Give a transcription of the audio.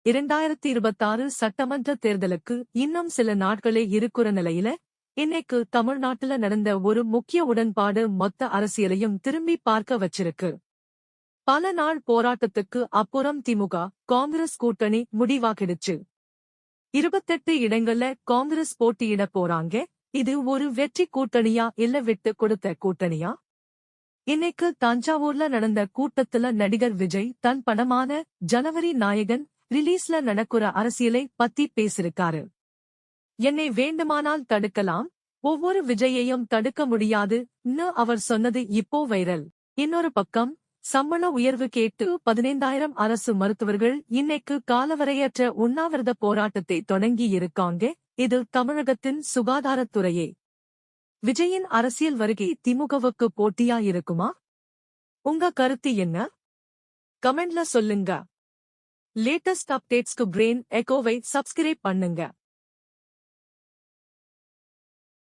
2026 சட்டமன்ற தேர்தலுக்கு இன்னும் சில நாட்களே இருக்கிற நிலையில இன்னைக்கு தமிழ்நாட்டுல நடந்த ஒரு முக்கிய உடன்பாடு மொத்த அரசியலையும் திரும்பி பார்க்க வச்சிருக்கு. பல நாள் போராட்டத்துக்கு அப்புறம் திமுக காங்கிரஸ் கூட்டணி முடிவாகிடுச்சு. 28 இடங்கள்ல காங்கிரஸ் போட்டியிட போறாங்க. இது ஒரு வெற்றி கூட்டணியா இல்ல விட்டு கொடுத்த கூட்டணியா? இன்னைக்கு தஞ்சாவூர்ல நடந்த கூட்டத்துல நடிகர் விஜய் தன் படமான ஜனவரி நாயகன் ரிலீஸ்ல நடக்குற அரசியலை பத்தி பேசிருக்காரு. என்னை வேண்டுமானால் தடுக்கலாம், ஒவ்வொரு விஜயையும் தடுக்க முடியாதுன்னு அவர் சொன்னது இப்போ வைரல். இன்னொரு பக்கம் சம்பள உயர்வு கேட்டு 15,000 அரசு மருத்துவர்கள் இன்னைக்கு காலவரையற்ற உண்ணாவிரத போராட்டத்தை தொடங்கி இருக்காங்க. இது தமிழகத்தின் சுகாதாரத்துறையே. விஜயின் அரசியல் வருகை திமுகவுக்கு போட்டியா இருக்குமா? உங்க கருத்து என்ன? கமெண்ட்ல சொல்லுங்க. லேட்டஸ்ட் அப்டேட்ஸ்க்கு பிரெயின் எக்கோவை சப்ஸ்கிரைப் பண்ணுங்க.